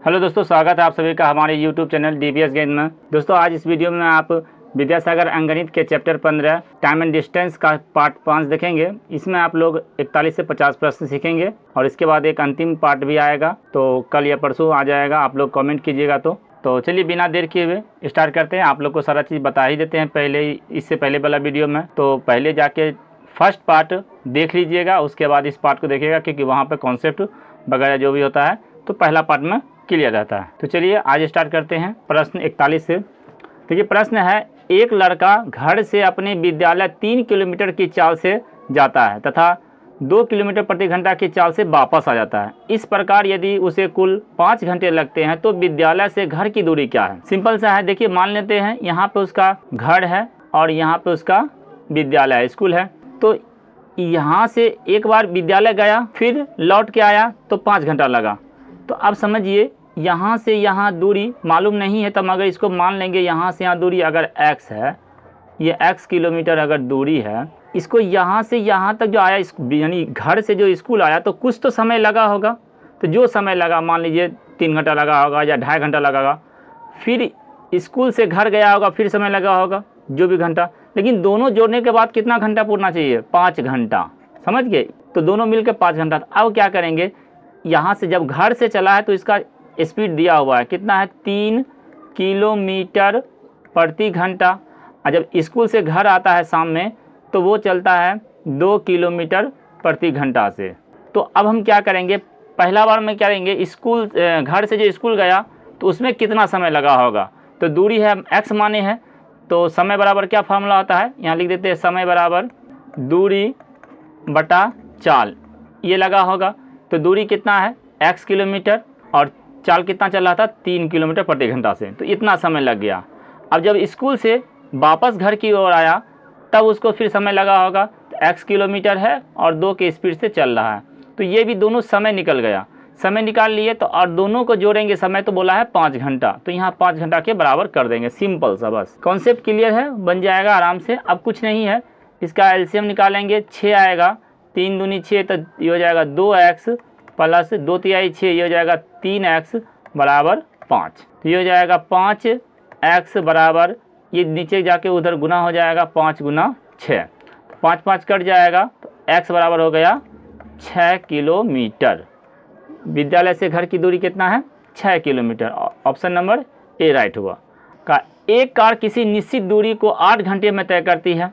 Hello दोस्तों, स्वागत है आप सभी का हमारे यूट्यूब चैनल डीबीएस गेम में। दोस्तों आज इस वीडियो में आप विद्यासागर अंकगणित के चैप्टर 15 टाइम एंड डिस्टेंस का पार्ट 5 देखेंगे। इसमें आप लोग 41 से 50 प्रश्न सीखेंगे और इसके बाद एक अंतिम पार्ट भी आएगा, तो कल या परसों आ जाएगा। आप लोग कमेंट कीजिएगा। तो चलिए बिना देर किए हुए स्टार्ट करते हैं। आप लोग को सारा चीज़ बता ही देते हैं पहले ही, इससे पहले वाला वीडियो में। तो पहले जाके फर्स्ट पार्ट देख लीजिएगा, उसके बाद इस पार्ट को देखिएगा, क्योंकि वहाँ पर कॉन्सेप्ट वगैरह जो भी होता है तो पहला पार्ट में क्लियर रहता है। तो चलिए आज स्टार्ट करते हैं प्रश्न 41 से। देखिए प्रश्न है, एक लड़का घर से अपने विद्यालय 3 किलोमीटर की चाल से जाता है तथा 2 किलोमीटर प्रति घंटा की चाल से वापस आ जाता है। इस प्रकार यदि उसे कुल 5 घंटे लगते हैं तो विद्यालय से घर की दूरी क्या है? सिंपल सा है। देखिए मान लेते हैं यहाँ पे उसका घर है और यहाँ पे उसका विद्यालय स्कूल है। तो यहाँ से एक बार विद्यालय गया, फिर लौट के आया तो 5 घंटा लगा। तो अब समझिए यहाँ से यहाँ दूरी मालूम नहीं है, तब अगर इसको मान लेंगे यहाँ से यहाँ दूरी अगर x है, ये x किलोमीटर अगर दूरी है, इसको यहाँ से यहाँ तक जो आया, यानी घर से जो स्कूल आया तो कुछ तो समय लगा होगा। तो जो समय लगा मान लीजिए 3 घंटा लगा होगा या 2.5 घंटा लगा होगा, फिर स्कूल से घर गया होगा, फिर समय लगा होगा जो भी घंटा। लेकिन दोनों जोड़ने के बाद कितना घंटा पूरना चाहिए? 5 घंटा। समझ गए? तो दोनों मिलकर 5 घंटा। अब क्या करेंगे, यहाँ से जब घर से चला है तो इसका स्पीड दिया हुआ है कितना है? 3 किलोमीटर प्रति घंटा। और जब स्कूल से घर आता है शाम में तो वो चलता है 2 किलोमीटर प्रति घंटा से। तो अब हम क्या करेंगे, पहला बार में क्या करेंगे, स्कूल घर से जो स्कूल गया तो उसमें कितना समय लगा होगा। तो दूरी है x माने है, तो समय बराबर क्या फार्मूला होता है, यहाँ लिख देते हैं, समय बराबर दूरी बटा चाल, ये लगा होगा। तो दूरी कितना है? x किलोमीटर, और चाल कितना चल रहा था? 3 किलोमीटर प्रति घंटा से। तो इतना समय लग गया। अब जब स्कूल से वापस घर की ओर आया तब उसको फिर समय लगा होगा। तो x किलोमीटर है और 2 के स्पीड से चल रहा है, तो ये भी दोनों समय निकल गया। समय निकाल लिए तो और दोनों को जोड़ेंगे समय, तो बोला है 5 घंटा, तो यहाँ 5 घंटा के बराबर कर देंगे। सिंपल सा, बस कॉन्सेप्ट क्लियर है, बन जाएगा आराम से। अब कुछ नहीं है, इसका एलसीएम निकालेंगे, 6 आएगा, 3 दूनी 6, तो ये हो जाएगा 2x प्लस 2 तिहाई 6, ये हो जाएगा 3x बराबर 5। तो ये हो जाएगा 5x बराबर, ये नीचे जाके उधर गुना हो जाएगा, 5 गुना 6, 5 5 कट जाएगा, तो x बराबर हो गया 6 किलोमीटर। विद्यालय से घर की दूरी कितना है? 6 kilometre. Option number A right हुआ। का एक कार किसी निश्चित दूरी को 8 घंटे में तय करती है।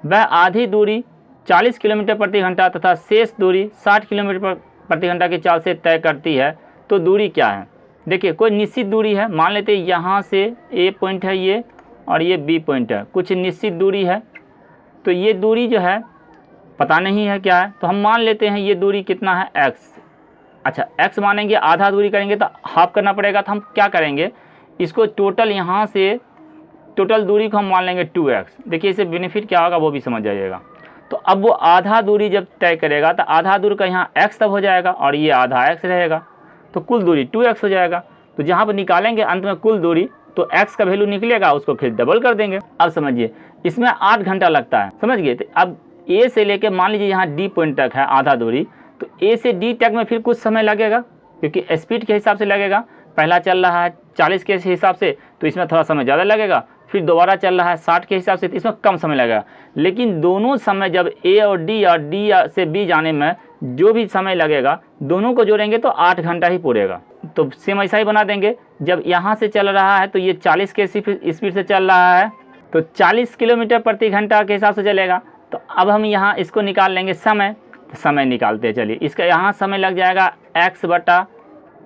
वह आधी दूरी 40 किलोमीटर प्रति घंटा तथा शेष दूरी 60 किलोमीटर प्रति घंटा की चाल से तय करती है। तो दूरी क्या है? देखिए कोई निश्चित दूरी है, मान लेते हैं यहाँ से ए पॉइंट है ये और ये बी पॉइंट है, कुछ निश्चित दूरी है। तो ये दूरी जो है पता नहीं है क्या है, तो हम मान लेते हैं ये दूरी कितना है? x। अच्छा x मानेंगे, आधा दूरी करेंगे तो हाफ करना पड़ेगा। तो हम क्या करेंगे, इसको टोटल यहाँ से टोटल दूरी को हम मान लेंगे 2x। देखिए इससे बेनिफिट क्या होगा वो भी समझ जाइएगा। तो अब वो आधा दूरी जब तय करेगा तो आधा दूरी का यहाँ x तब हो जाएगा और ये आधा x रहेगा, तो कुल दूरी 2x हो जाएगा। तो जहाँ पर निकालेंगे अंत में कुल दूरी, तो x का वैल्यू निकलेगा, उसको फिर डबल कर देंगे। अब समझिए इसमें 8 घंटा लगता है, समझ गए? तो अब a से लेके मान लीजिए यहाँ d पॉइंट तक है आधा दूरी, तो a से d तक में फिर कुछ समय लगेगा, क्योंकि स्पीड के हिसाब से लगेगा। पहला चल रहा है 40 के हिसाब से, तो इसमें थोड़ा समय ज़्यादा लगेगा। फिर दोबारा चल रहा है 60 के हिसाब से, तो इसमें कम समय लगेगा। लेकिन दोनों समय जब a और d से b जाने में जो भी समय लगेगा, दोनों को जोड़ेंगे तो 8 घंटा ही पूरेगा। तो सेम ऐसा ही बना देंगे। जब यहाँ से चल रहा है तो ये 40 के स्पीड से चल रहा है, तो 40 किलोमीटर प्रति घंटा के हिसाब से चलेगा। तो अब हम यहाँ इसको निकाल लेंगे समय, तो समय निकालते हैं। चलिए इसका यहाँ समय लग जाएगा x बटा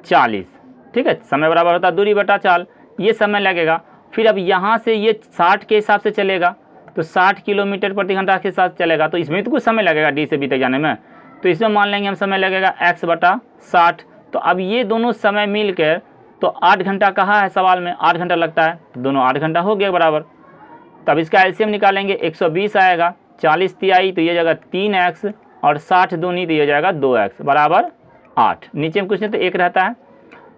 40, ठीक है? समय बराबर होता है दूरी बटा चाल, ये समय लगेगा। फिर अब यहाँ से ये 60 के हिसाब से चलेगा, तो 60 किलोमीटर प्रति घंटा के साथ चलेगा, तो इसमें तो कुछ समय लगेगा डी से बी तक जाने में। तो इसमें मान लेंगे हम समय लगेगा x बटा 60। तो अब ये दोनों समय मिलकर तो 8 घंटा कहा है सवाल में, 8 घंटा लगता है, तो दोनों 8 घंटा हो गया बराबर। तब इसका एलसीएम निकालेंगे, 120 आएगा, 40 तिहाई तो ये जाएगा 3x और 60 दूनी तो ये जाएगा 2x बराबर 8। नीचे में कुछ नहीं तो 1 रहता है।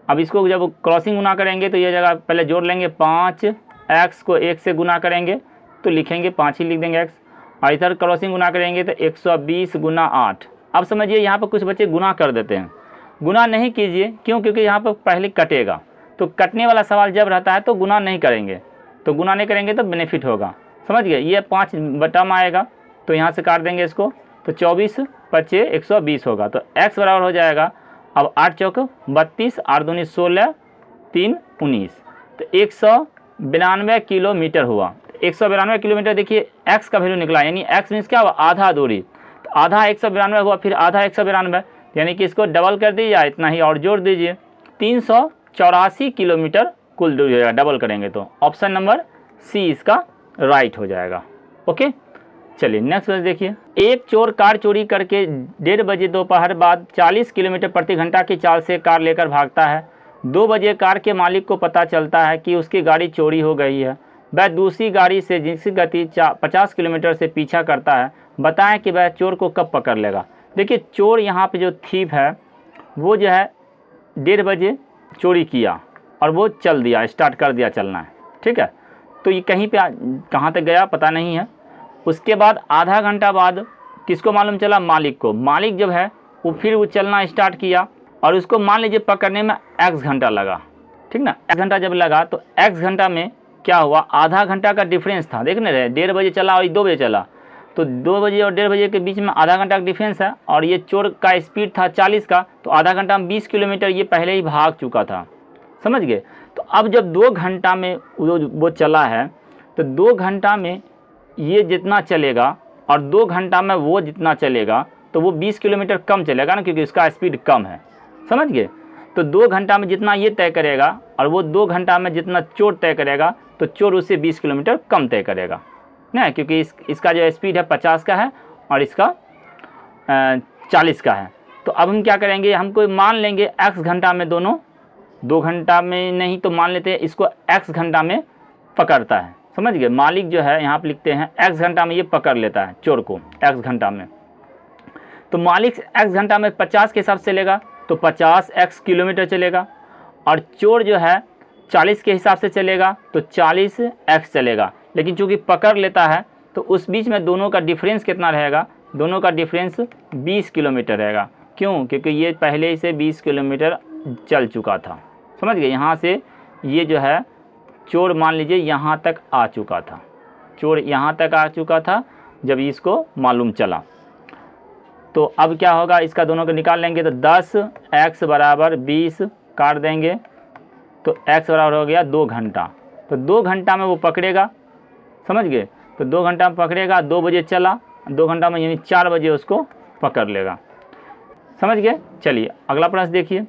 अब इसको जब क्रॉसिंग गुना करेंगे तो ये जगह पहले जोड़ लेंगे, 5x को 1 से गुना करेंगे तो लिखेंगे 5 ही लिख देंगे x, और इधर क्रॉसिंग गुना करेंगे तो 120 गुना 8। अब समझिए यहाँ पर कुछ बच्चे गुना कर देते हैं, गुना नहीं कीजिए, क्यों? क्योंकि यहाँ पर पहले कटेगा, तो कटने वाला सवाल जब रहता है तो गुना नहीं करेंगे, तो गुना नहीं करेंगे तो बेनिफिट होगा, समझ गए। ये 5 बटा में आएगा तो यहाँ से काट देंगे इसको, तो 24 25 120 होगा, तो x बराबर हो जाएगा अब 8 चौक 32, 8 दूनी 16, 3 19, तो 192 किलोमीटर हुआ। 192 किलोमीटर देखिए x का वैल्यू निकला, यानी x मीन्स क्या हुआ? आधा दूरी, तो आधा 192 हुआ, फिर आधा 192, यानी कि इसको डबल कर दीजिए, इतना ही और जोड़ दीजिए, 384 किलोमीटर कुल दूरी हो जाएगा, डबल करेंगे तो ऑप्शन नंबर सी इसका राइट हो जाएगा। ओके, चलिए नेक्स्ट क्वेश्चन देखिए। एक चोर कार चोरी करके 1:30 बजे दोपहर बाद 40 किलोमीटर प्रति घंटा की चाल से कार लेकर भागता है। 2 बजे कार के मालिक को पता चलता है कि उसकी गाड़ी चोरी हो गई है। वह दूसरी गाड़ी से जिसकी गति 50 किलोमीटर से पीछा करता है। बताएं कि वह चोर को कब पकड़ लेगा। देखिए चोर यहाँ पे जो थीप है वो जो है 1:30 बजे चोरी किया और वो चल दिया, स्टार्ट कर दिया चलना है, ठीक है। तो ये कहीं पे कहाँ तक गया पता नहीं है। उसके बाद आधा घंटा बाद किसको मालूम चला? मालिक को। मालिक जब है वो फिर वो चलना स्टार्ट किया और उसको मान लीजिए पकड़ने में x घंटा लगा, ठीक ना। x घंटा जब लगा तो x घंटा में क्या हुआ? आधा घंटा का डिफरेंस था, देख नहीं रहे, 1:30 बजे चला और 2 बजे चला, तो 2 बजे और 1:30 बजे के बीच में आधा घंटा का डिफरेंस है। और ये चोर का स्पीड था 40 का, तो आधा घंटा में 20 किलोमीटर ये पहले ही भाग चुका था, समझ गए। तो अब जब 2 घंटा में वो चला है तो 2 घंटा में ये जितना चलेगा और 2 घंटा में वो जितना चलेगा तो वो 20 किलोमीटर कम चलेगा ना, क्योंकि इसका स्पीड कम है, समझ गए। तो 2 घंटा में जितना ये तय करेगा और वो 2 घंटा में जितना चोर तय करेगा तो चोर उससे 20 किलोमीटर कम तय करेगा ना, क्योंकि इसका जो स्पीड है 50 का है और इसका 40 का है। तो अब हम क्या करेंगे, हमको मान लेंगे x घंटा में दोनों, 2 घंटा में नहीं तो मान लेते हैं इसको x घंटा में पकड़ता है, समझ गए। मालिक जो है यहाँ पे लिखते हैं x घंटा में ये पकड़ लेता है चोर को x घंटा में। तो मालिक x घंटा में 50 के हिसाब से चलेगा तो 50x किलोमीटर चलेगा, और चोर जो है 40 के हिसाब से चलेगा तो 40x चलेगा। लेकिन चूँकि पकड़ लेता है तो उस बीच में दोनों का डिफरेंस कितना रहेगा? दोनों का डिफरेंस 20 किलोमीटर रहेगा। क्यों? क्योंकि ये पहले ही से 20 किलोमीटर चल चुका था, समझ गए। यहाँ से ये जो है चोर मान लीजिए यहाँ तक आ चुका था, चोर यहाँ तक आ चुका था जब इसको मालूम चला। तो अब क्या होगा, इसका दोनों को निकाल लेंगे तो 10x बराबर 20 काट देंगे तो x बराबर हो गया 2 घंटा। तो 2 घंटा में वो पकड़ेगा, समझ गए। तो 2 घंटा में पकड़ेगा, 2 बजे चला, 2 घंटा में यानी 4 बजे उसको पकड़ लेगा, समझ गए। चलिए अगला प्रश्न देखिए।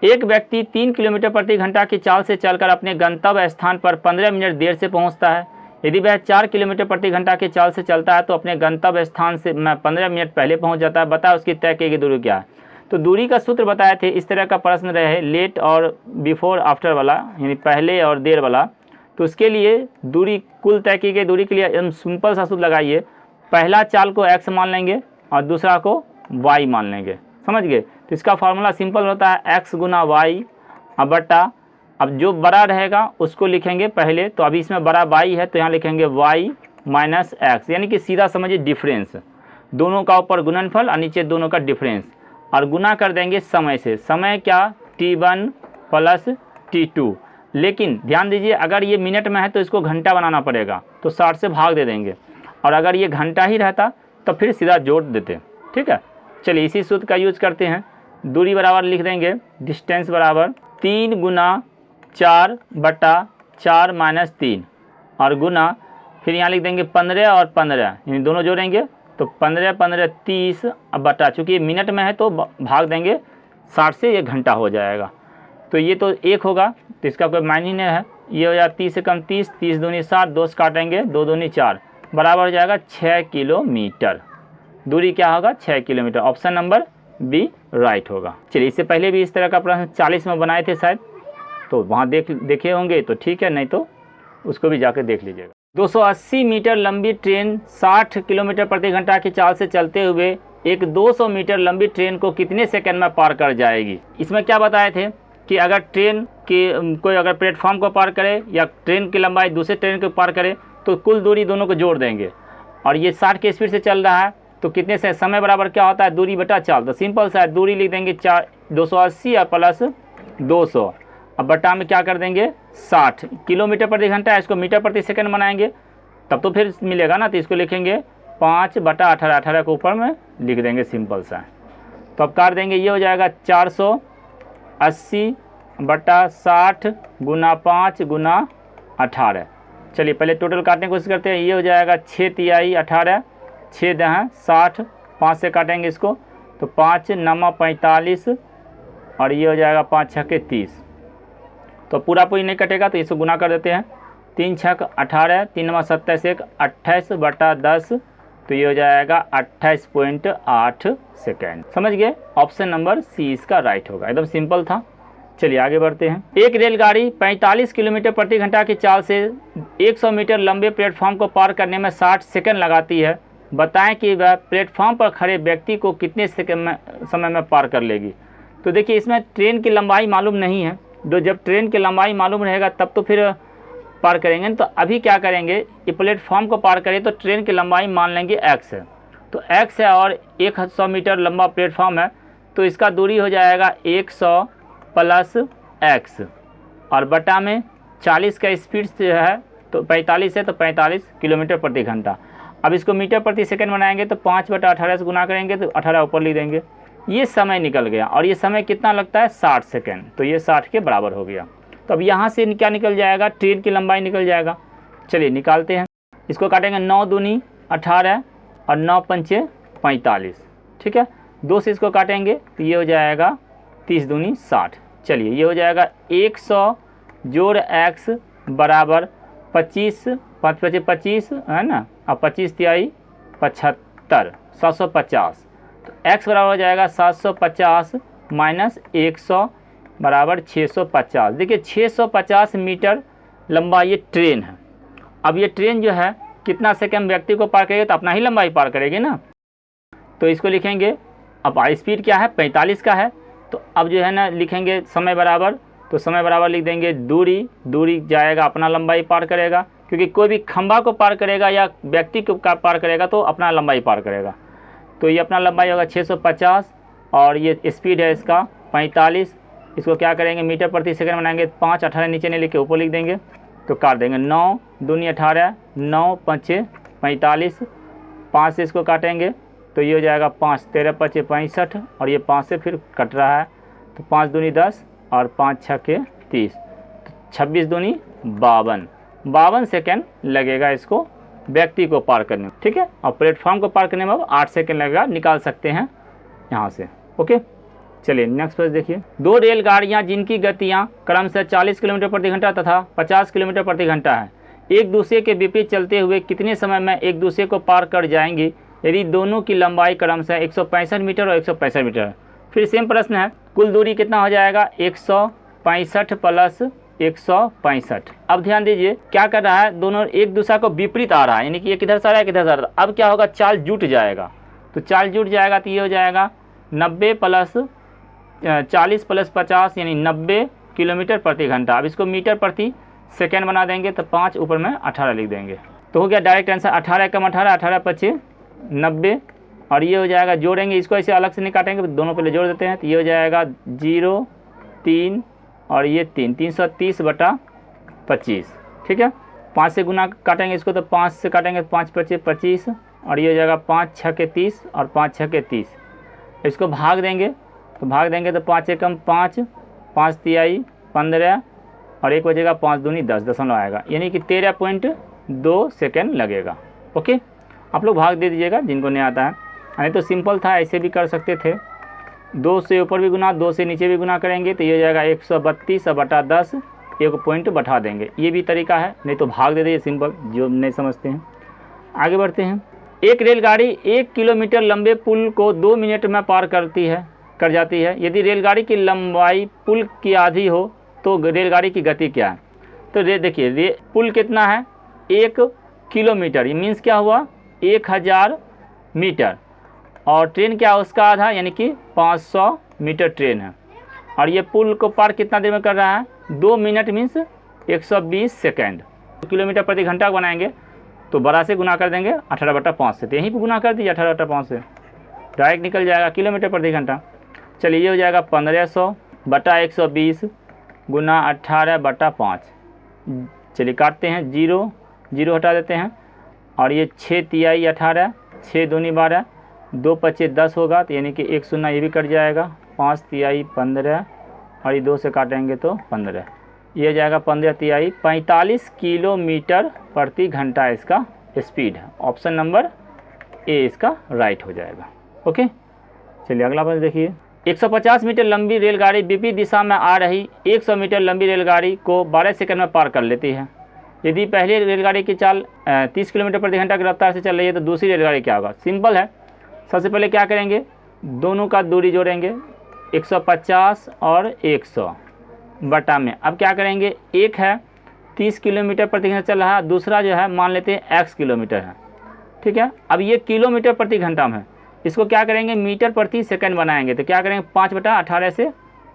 एक व्यक्ति 3 किलोमीटर प्रति घंटा की चाल से चलकर अपने गंतव्य स्थान पर 15 मिनट देर से पहुंचता है। यदि वह 4 किलोमीटर प्रति घंटा की चाल से चलता है तो अपने गंतव्य स्थान से 15 मिनट पहले पहुंच जाता है। बताओ उसकी तय की गई दूरी क्या है। तो दूरी का सूत्र बताए थे, इस तरह का प्रश्न रहे लेट और बिफोर आफ्टर वाला, यानी पहले और देर वाला। तो उसके लिए दूरी, कुल तय की गई दूरी के लिए एकदम सिंपल सा सूत्र लगाइए। पहला चाल को x मान लेंगे और दूसरा को y मान लेंगे, समझ गए। तो इसका फार्मूला सिंपल होता है x गुना y बटा, अब जो बड़ा रहेगा उसको लिखेंगे पहले, तो अभी इसमें बड़ा y है तो यहाँ लिखेंगे y माइनस x, यानी कि सीधा समझिए डिफरेंस, दोनों का ऊपर गुणनफल और नीचे दोनों का डिफरेंस, और गुना कर देंगे समय से। समय क्या? t1 plus t2। लेकिन ध्यान दीजिए अगर ये मिनट में है तो इसको घंटा बनाना पड़ेगा, तो 60 से भाग दे देंगे, और अगर ये घंटा ही रहता तो फिर सीधा जोड़ देते, ठीक है। चलिए इसी सूत्र का यूज करते हैं। दूरी बराबर लिख देंगे, डिस्टेंस बराबर 3 गुना 4 बटा 4 माइनस 3, और गुना फिर यहाँ लिख देंगे 15 और 15, यानी दोनों जोड़ेंगे तो 15 15 30, अब बटा, चूँकि मिनट में है तो भाग देंगे 60 से, ये घंटा हो जाएगा। तो ये तो 1 होगा तो इसका कोई मायने नहीं है। ये हो जाएगा 30 से कम 30, 30 दूनी 60, 2 से काटेंगे, 2 दूनी 4, बराबर हो जाएगा 6 किलोमीटर। दूरी क्या होगा? 6 kilometre. Option number B right होगा। चलिए इससे पहले भी इस तरह का प्रश्न 40 में बनाए थे शायद, तो वहाँ देखे होंगे तो ठीक है, नहीं तो उसको भी जाकर देख लीजिएगा। 280 मीटर लंबी ट्रेन 60 किलोमीटर प्रति घंटा की चाल से चलते हुए एक 200 मीटर लंबी ट्रेन को कितने सेकंड में पार कर जाएगी। इसमें क्या बताए थे कि अगर ट्रेन की कोई अगर प्लेटफॉर्म को पार करे या ट्रेन की लंबाई दूसरे ट्रेन को पार करे तो कुल दूरी दोनों को जोड़ देंगे, और ये 60 की स्पीड से चल रहा है तो कितने से समय बराबर क्या होता है? दूरी बटा चाल। तो सिंपल सा है, दूरी लिख देंगे 280 और प्लस 200, अब बटा में क्या कर देंगे 60 किलोमीटर प्रति घंटा है, इसको मीटर प्रति सेकंड बनाएंगे तब तो फिर मिलेगा ना। तो इसको लिखेंगे 5/18, 18 को ऊपर में लिख देंगे सिंपल सा। तो अब काट देंगे, ये हो जाएगा 480/60 गुना 5 गुना 18। चलिए पहले टोटल काटने की कोशिश करते हैं। ये हो जाएगा 6 तिहाई 18, 6 दहें 60, 5 से काटेंगे इसको तो 5 9 45 और ये हो जाएगा 5 छक्के 30। तो पूरा पूरी नहीं कटेगा तो इसको गुना कर देते हैं। 3 छक 18, 3 9 27 1 28/10, तो ये हो जाएगा 28.8 सेकेंड। समझ गए, ऑप्शन नंबर सी इसका राइट होगा, एकदम सिंपल था। चलिए आगे बढ़ते हैं। एक रेलगाड़ी 45 किलोमीटर प्रति घंटा की चाल से 100 मीटर लंबे प्लेटफॉर्म को पार करने में 60 सेकंड लगाती है। बताएं कि वह प्लेटफॉर्म पर खड़े व्यक्ति को कितने समय में पार कर लेगी। तो देखिए इसमें ट्रेन की लंबाई मालूम नहीं है, तो जब ट्रेन की लंबाई मालूम रहेगा तब तो फिर पार करेंगे। तो अभी क्या करेंगे, ये प्लेटफॉर्म को पार करें तो ट्रेन की लंबाई मान लेंगे x है, तो x है और 100 मीटर लंबा प्लेटफॉर्म है, तो इसका दूरी हो जाएगा 100 प्लस x और बटा में 40 का स्पीड से है तो 45 है तो 45 किलोमीटर प्रति घंटा। अब इसको मीटर प्रति सेकंड बनाएंगे तो 5/18 से गुना करेंगे तो 18 ऊपर लिख देंगे। ये समय निकल गया और ये समय कितना लगता है 60 सेकंड, तो ये 60 के बराबर हो गया। तो अब यहाँ से क्या निकल जाएगा, ट्रेन की लंबाई निकल जाएगा। चलिए निकालते हैं, इसको काटेंगे 9 दूनी 18 और 9 पंचे 45, ठीक है। 2 से इसको काटेंगे तो ये हो जाएगा 30 दूनी 60। चलिए ये हो जाएगा 100 जोड़ x बराबर 25, 5 पचे 25 है ना, और 25 तिहाई 75, 750। तो x बराबर हो जाएगा 750 माइनस 100 बराबर 650। देखिए 650 मीटर लंबा ये ट्रेन है। अब ये ट्रेन जो है कितना सेकंड व्यक्ति को पार करेगी, तो अपना ही लंबाई पार करेगी ना। तो इसको लिखेंगे, अब स्पीड क्या है 45 का है, तो अब जो है ना लिखेंगे समय बराबर, तो समय बराबर लिख देंगे दूरी, दूरी जाएगा अपना लंबाई पार करेगा, क्योंकि कोई भी खंभा को पार करेगा या व्यक्ति को पार करेगा तो अपना लंबाई पार करेगा। तो ये अपना लंबाई होगा 650 और ये स्पीड है इसका 45। इसको क्या करेंगे मीटर प्रति सेकंड बनाएंगे, 5 18 नीचे नहीं लिख के ऊपर लिख देंगे, तो काट देंगे 9 दूनी 18, 9 पंचे 45, 5 से इसको काटेंगे तो ये हो जाएगा 5 13 पचे 65 और ये 5 से फिर कट रहा है, तो 5 दूनी 10 और 5 छक्के 30, तो 26 दूनी 52 सेकेंड लगेगा इसको व्यक्ति को पार करने में, ठीक है। और प्लेटफॉर्म को पार करने में अब 8 सेकेंड लगेगा, निकाल सकते हैं यहाँ से। ओके चलिए नेक्स्ट पेज देखिए। 2 रेलगाड़ियाँ जिनकी गतियाँ क्रमशः 40 किलोमीटर प्रति घंटा तथा 50 किलोमीटर प्रति घंटा है, एक दूसरे के विपरीत चलते हुए कितने समय में एक दूसरे को पार कर जाएंगी यदि दोनों की लंबाई क्रमशः 165 मीटर और 165 मीटर है। फिर सेम प्रश्न है, कुल दूरी कितना हो जाएगा 165 प्लस 165। अब ध्यान दीजिए क्या कर रहा है, दोनों एक दूसरे को विपरीत आ रहा है, यानी कि ये किधर से आ रहा है किधर से आ रहा है। अब क्या होगा, चाल जुट जाएगा, तो चाल जुट जाएगा तो ये हो जाएगा 90 प्लस 40 प्लस 50 यानी 90 किलोमीटर प्रति घंटा। अब इसको मीटर प्रति सेकेंड बना देंगे तो 5 ऊपर में 18 लिख देंगे, तो हो गया डायरेक्ट आंसर 18 कम 18, 18 पचे 90 और ये हो जाएगा, जोड़ेंगे इसको ऐसे अलग से नहीं काटेंगे, दोनों पहले जोड़ देते हैं, तो ये हो जाएगा 0 3 और ये 3, 330/25, ठीक है। 5 से गुना काटेंगे इसको तो 5 से काटेंगे, 5 पचे 25 और ये हो जाएगा 5 छक्के 30 और 5 छक्के 30। इसको भाग देंगे तो 5 एकम 5, 5 तिहाई 15 और एक बचेगा 5 दूनी 10, दशमलव आएगा, यानी कि 13.2 सेकेंड लगेगा। ओके आप लोग भाग दे दीजिएगा जिनको नहीं आता है, नहीं तो सिंपल था, ऐसे भी कर सकते थे। 2 से ऊपर भी गुना 2 से नीचे भी गुना करेंगे तो ये हो जाएगा 132/10, एक पॉइंट बढ़ा देंगे, ये भी तरीका है, नहीं तो भाग दे दीजिए सिंपल, जो नहीं समझते हैं। आगे बढ़ते हैं। एक रेलगाड़ी 1 किलोमीटर लंबे पुल को 2 मिनट में पार कर जाती है। यदि रेलगाड़ी की लंबाई पुल की आधी हो तो रेलगाड़ी की गति क्या है। तो देखिए पुल कितना है 1 किलोमीटर, ये मीन्स क्या हुआ 1000 मीटर, और ट्रेन क्या है उसका आधा यानी कि 500 मीटर ट्रेन है, और ये पुल को पार कितना देर में कर रहा है 2 मिनट मीन्स 120 सेकेंड। किलोमीटर प्रति घंटा बनाएंगे तो बड़ा से गुना कर देंगे 18/5 से, तो यहीं पर गुना कर दीजिए 18/5 से, डायरेक्ट निकल जाएगा किलोमीटर प्रति घंटा। चलिए ये हो जाएगा 1500 बटा 120 गुना 18 बटा 5। चलिए काटते हैं, 0 0 हटा देते हैं और ये 6 तिहाई 18, 6 दूनी 12, 2 पच्चे 10 होगा, तो यानी कि 1 शून्य ये भी कट जाएगा, 5 तिहाई 15 और ये 2 से काटेंगे तो 15, ये जाएगा 15 तिहाई 45 किलोमीटर प्रति घंटा इसका स्पीड है। ऑप्शन नंबर ए इसका राइट हो जाएगा। ओके, चलिए अगला प्रश्न देखिए। 150 मीटर लंबी रेलगाड़ी विपरीत दिशा में आ रही 100 मीटर लंबी रेलगाड़ी को 12 सेकंड में पार कर लेती है। यदि पहली रेलगाड़ी की चाल 30 किलोमीटर प्रति घंटा की रफ्तार से चल रही है तो दूसरी रेलगाड़ी क्या होगा? सिंपल है, सबसे पहले क्या करेंगे, दोनों का दूरी जोड़ेंगे, 150 और 100 बटा में। अब क्या करेंगे, एक है 30 किलोमीटर प्रति घंटा चल रहा है, दूसरा जो है मान लेते हैं x किलोमीटर है, ठीक है। अब ये किलोमीटर प्रति घंटा में है, इसको क्या करेंगे मीटर प्रति सेकंड बनाएंगे, तो क्या करेंगे 5 बटा 18 से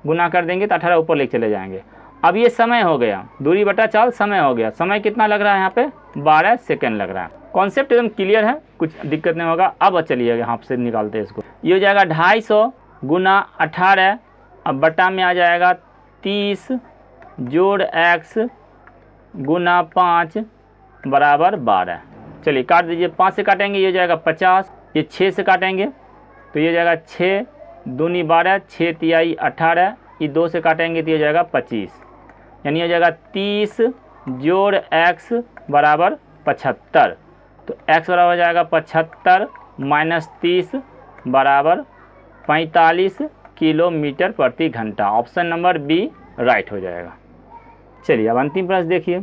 गुना कर देंगे तो 18 ऊपर लेके चले जाएंगे। अब ये समय हो गया, दूरी बटा चाल समय हो गया, समय कितना लग रहा है यहाँ पे 12 सेकंड लग रहा है। कॉन्सेप्ट एकदम क्लियर है, कुछ दिक्कत नहीं होगा। अब चलिए यहाँ से निकालते हैं इसको, ये हो जाएगा 250 गुना 18, अब बटा में आ जाएगा 30 जोड़ x गुना 5 बराबर 12। चलिए काट दीजिए, 5 से काटेंगे ये हो जाएगा 50, ये 6 से काटेंगे तो ये जाएगा 6 दूनी 12, 6 तिहाई 18, ये 2 से काटेंगे तो ये जाएगा 25, यानी हो जाएगा 30 जोड़ x बराबर 75। तो x बराबर हो जाएगा 75 माइनस 30 बराबर 45 किलोमीटर प्रति घंटा। ऑप्शन नंबर बी राइट हो जाएगा। चलिए अब अंतिम प्रश्न देखिए।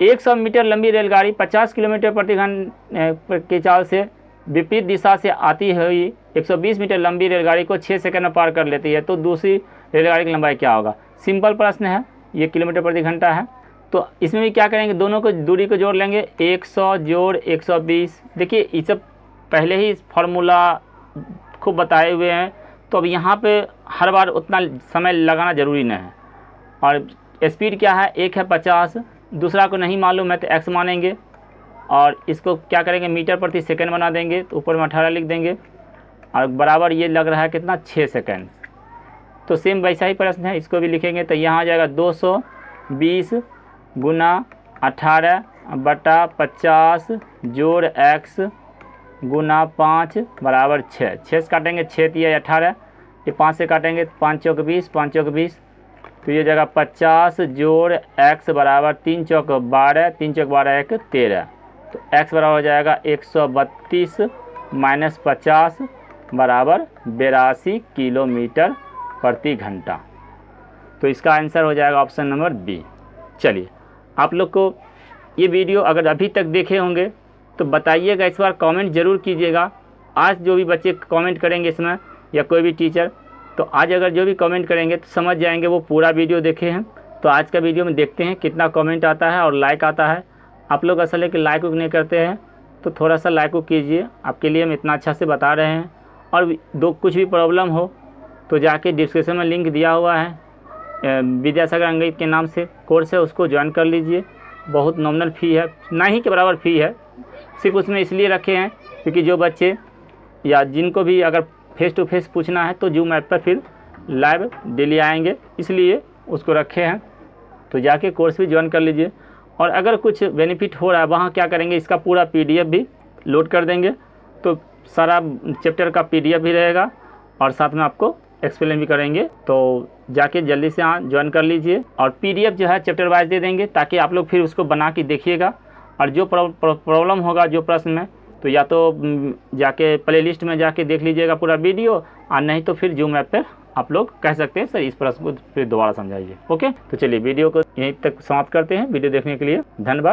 100 मीटर लंबी रेलगाड़ी 50 किलोमीटर प्रति घंटे की चाल से विपरीत दिशा से आती हुई 120 मीटर लंबी रेलगाड़ी को 6 सेकंड में पार कर लेती है, तो दूसरी रेलगाड़ी की लंबाई क्या होगा? सिंपल प्रश्न है, ये किलोमीटर प्रति घंटा है, तो इसमें भी क्या करेंगे, दोनों को दूरी को जोड़ लेंगे, 100 जोड़ 120। देखिए ये सब पहले ही फार्मूला खूब बताए हुए हैं, तो अब यहाँ पे हर बार उतना समय लगाना ज़रूरी नहीं है। और स्पीड क्या है, एक है 50, दूसरा को नहीं मालूम है तो x मानेंगे और इसको क्या करेंगे मीटर प्रति सेकंड बना देंगे, तो ऊपर में 18 लिख देंगे और बराबर ये लग रहा है कितना 6 सेकंड। तो सेम वैसा ही प्रश्न है, इसको भी लिखेंगे, तो यहाँ आ जाएगा 220 गुना 18 बटा 50 जोड़ x गुना 5 बराबर 6। 6 से काटेंगे 6 तिहाई 18, ये 5 से काटेंगे 5 चौक 20, 5 चौक 20, तो ये जगह 50 जोड़ x बराबर 3 चौक 12, 3 चौक 12 1 13, तो x बराबर हो जाएगा 132 माइनस 50 बराबर 82 किलोमीटर प्रति घंटा। तो इसका आंसर हो जाएगा ऑप्शन नंबर बी। चलिए आप लोग को ये वीडियो अगर अभी तक देखे होंगे तो बताइएगा, इस बार कमेंट ज़रूर कीजिएगा। आज जो भी बच्चे कमेंट करेंगे इसमें या कोई भी टीचर, तो आज अगर जो भी कमेंट करेंगे तो समझ जाएंगे वो पूरा वीडियो देखे हैं। तो आज का वीडियो में देखते हैं कितना कमेंट आता है और लाइक आता है। आप लोग असल है कि लाइक नहीं करते हैं, तो थोड़ा सा लाइक कीजिए, आपके लिए हम इतना अच्छा से बता रहे हैं। और कुछ भी प्रॉब्लम हो तो जाके डिस्क्रिप्शन में लिंक दिया हुआ है, विद्यासागर अंगणित के नाम से कोर्स है, उसको ज्वाइन कर लीजिए। बहुत नॉमिनल फ़ी है, ना ही के बराबर फ़ी है, सिर्फ उसमें इसलिए रखे हैं क्योंकि जो बच्चे या जिनको भी अगर फेस टू फेस पूछना है तो जूम ऐप पर फिर लाइव डेली आएंगे, इसलिए उसको रखे हैं। तो जाके कोर्स भी ज्वाइन कर लीजिए। और अगर कुछ बेनिफिट हो रहा है वहाँ क्या करेंगे, इसका पूरा PDF भी लोड कर देंगे, तो सारा चैप्टर का PDF भी रहेगा और साथ में आपको एक्सप्लेन भी करेंगे। तो जाके जल्दी से ज्वाइन कर लीजिए और PDF जो है चैप्टर वाइज दे देंगे, ताकि आप लोग फिर उसको बना के देखिएगा। और जो प्रॉब्लम होगा जो प्रश्न में, तो या तो जाके प्लेलिस्ट में जाके देख लीजिएगा पूरा वीडियो, और नहीं तो फिर जूम ऐप पर आप लोग कह सकते हैं सर इस प्रश्न को फिर दोबारा समझाइए। ओके, तो चलिए वीडियो को यहीं तक समाप्त करते हैं। वीडियो देखने के लिए धन्यवाद।